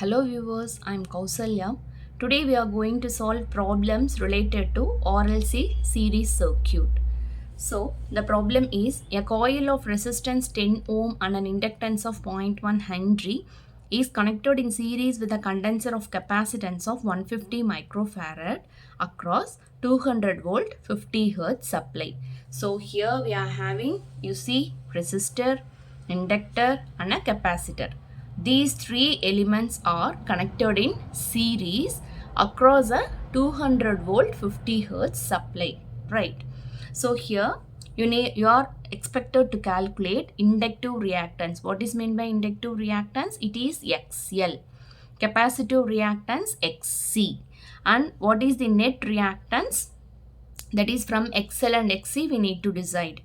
Hello viewers, I am Kausalya. Today we are going to solve problems related to RLC series circuit. So the problem is a coil of resistance 10 ohm and an inductance of 0.1 Henry is connected in series with a condenser of capacitance of 150 microfarad across 200 volt 50 hertz supply. So here we are having, you see, resistor, inductor and a capacitor. These three elements are connected in series across a 200 volt 50 hertz supply, right? So here you are expected to calculate inductive reactance. What is meant by inductive reactance? It is XL. Capacitive reactance XC. And what is the net reactance? That is from XL and XC we need to decide.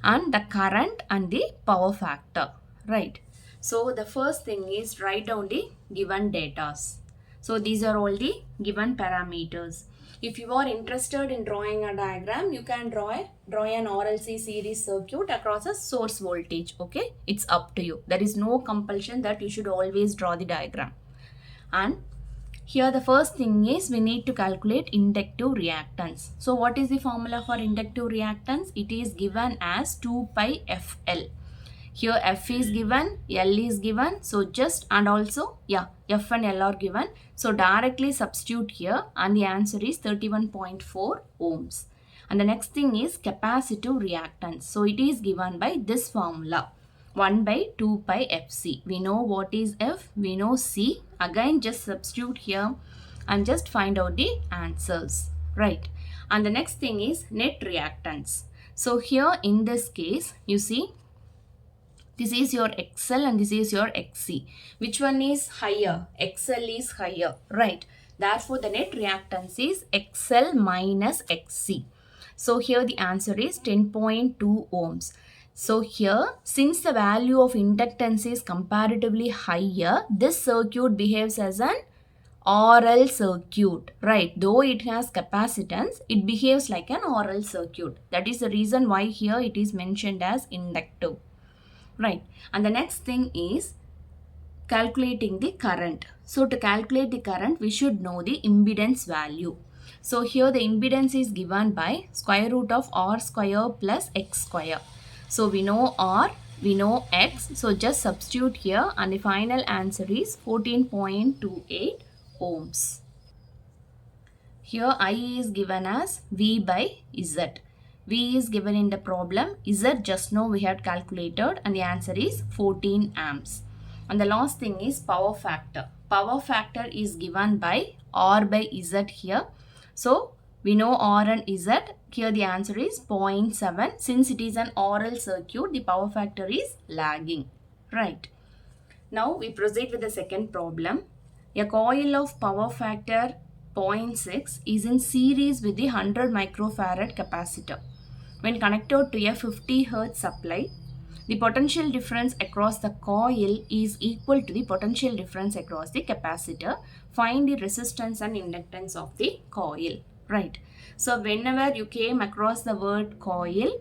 And the current and the power factor, right? So the first thing is write down the given datas. So these are all the given parameters. If you are interested in drawing a diagram, you can draw an RLC series circuit across a source voltage. Okay, it's up to you. There is no compulsion that you should always draw the diagram. And here the first thing is we need to calculate inductive reactance. So what is the formula for inductive reactance? It is given as 2 pi FL. Here F is given, L is given. So just and also F and L are given. So directly substitute here and the answer is 31.4 ohms. And the next thing is capacitive reactance. So it is given by this formula. 1 by 2 pi Fc. We know what is F, we know C. Again just substitute here and just find out the answers, right? And the next thing is net reactance. So here in this case, you see, this is your XL and this is your XC. Which one is higher? XL is higher, right? Therefore, the net reactance is XL minus XC. So here the answer is 10.2 ohms. So here, since the value of inductance is comparatively higher, this circuit behaves as an RL circuit, right? Though it has capacitance, it behaves like an RL circuit. That is the reason why here it is mentioned as inductive, right? And the next thing is calculating the current. So to calculate the current, we should know the impedance value. So here the impedance is given by square root of R square plus X square. So we know R, we know X. So just substitute here and the final answer is 14.28 ohms. Here I is given as V by Z. V is given in the problem. Z just now we had calculated and the answer is 14 amps. And the last thing is power factor. Power factor is given by R by Z here. So we know R and Z. Here the answer is 0.7. Since it is an RL circuit, the power factor is lagging, right? Now we proceed with the second problem. A coil of power factor 0.6 is in series with the 100 microfarad capacitor. When connected to a 50 hertz supply, the potential difference across the coil is equal to the potential difference across the capacitor. Find the resistance and inductance of the coil, right? So whenever you came across the word coil,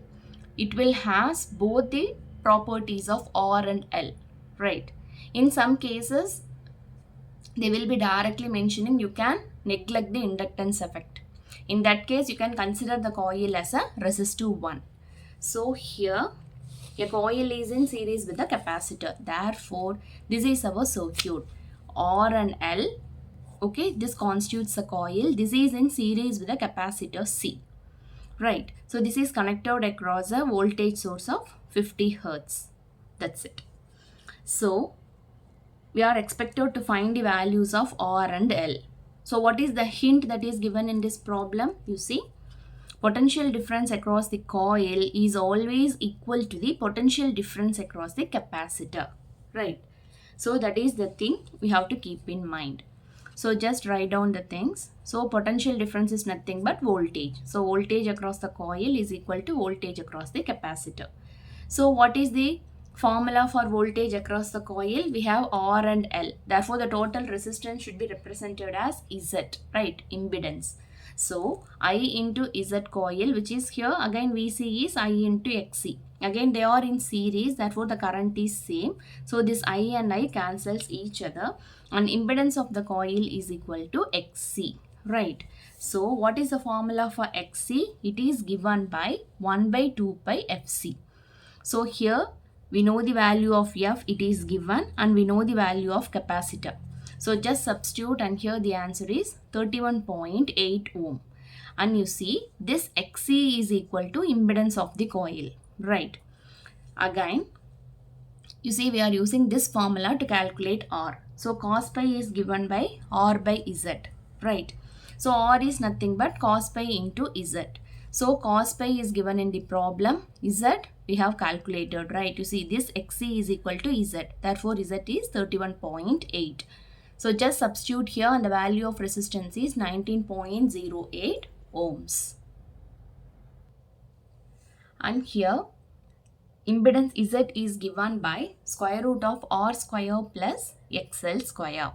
it will has both the properties of R and L, right? In some cases, they will be directly mentioning you can neglect the inductance effect. In that case, you can consider the coil as a resistive one. So here, a coil is in series with the capacitor. Therefore, this is our circuit. R and L, okay, this constitutes a coil. This is in series with the capacitor C, right? So this is connected across a voltage source of 50 hertz. That's it. So we are expected to find the values of R and L. So what is the hint that is given in this problem? You see, potential difference across the coil is always equal to the potential difference across the capacitor, right? So that is the thing we have to keep in mind. So just write down the things. So potential difference is nothing but voltage. So voltage across the coil is equal to voltage across the capacitor. So what is the formula for voltage across the coil? We have R and L. Therefore, the total resistance should be represented as Z, right? Impedance. So I into Z coil, which is here again VC is I into XC. Again, they are in series, therefore the current is same. So this I and I cancels each other, and impedance of the coil is equal to XC, right? So what is the formula for XC? It is given by 1 by 2 pi FC. So here we know the value of F, it is given, and we know the value of capacitor. So just substitute, and here the answer is 31.8 ohm. And you see this XC is equal to impedance of the coil, right? Again, you see we are using this formula to calculate R. So cos pi is given by R by Z, right? So R is nothing but cos pi into Z. So cos pi is given in the problem, Z we have calculated, right? You see this XC is equal to Z, therefore Z is 31.8. So just substitute here, and the value of resistance is 19.08 ohms. And here impedance Z is given by square root of R square plus XL square.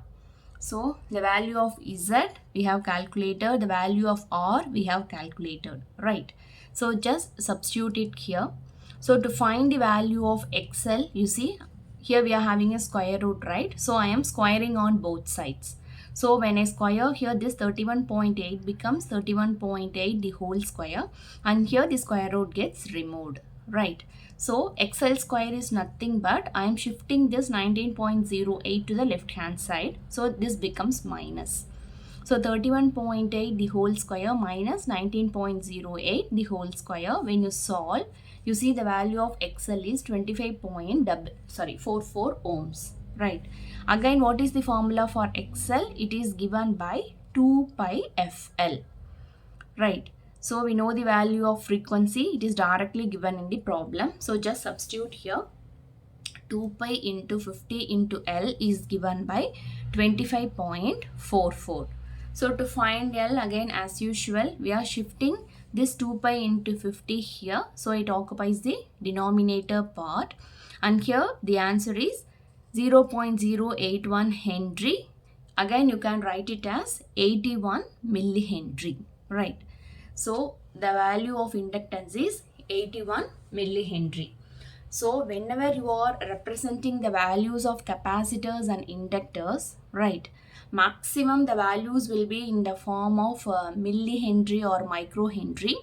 So the value of Z we have calculated, the value of R we have calculated, right? So just substitute it here. So to find the value of XL, you see here we are having a square root, right? So I am squaring on both sides. So when I square here, this 31.8 becomes 31.8 the whole square, and here the square root gets removed, right? So XL square is nothing but I am shifting this 19.08 to the left hand side. So this becomes minus. So 31.8 the whole square minus 19.08 the whole square. When you solve, you see the value of XL is 25.44 ohms, right? Again, what is the formula for XL? It is given by 2 pi FL, right? So we know the value of frequency, it is directly given in the problem. So just substitute here. 2 pi into 50 into L is given by 25.44. So to find L, again as usual, we are shifting this 2 pi into 50 here. So it occupies the denominator part. And here the answer is 0.081 Henry. Again, you can write it as 81 millihenry, right? So the value of inductance is 81 millihenry. So whenever you are representing the values of capacitors and inductors, right, maximum the values will be in the form of millihenry or microhenry.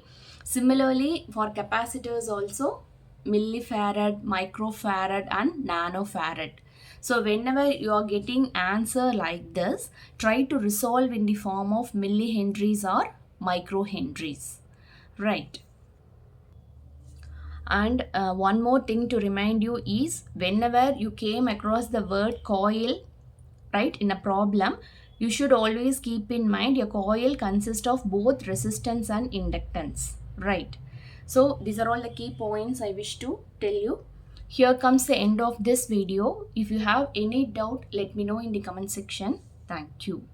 Similarly, for capacitors also, millifarad, microfarad and nanofarad. So whenever you are getting answer like this, try to resolve in the form of millihenries or microhenries, right? And one more thing to remind you is, whenever you came across the word coil, right, in a problem, you should always keep in mind your coil consists of both resistance and inductance, right? So these are all the key points I wish to tell you. Here comes the end of this video. If you have any doubt, let me know in the comment section. Thank you.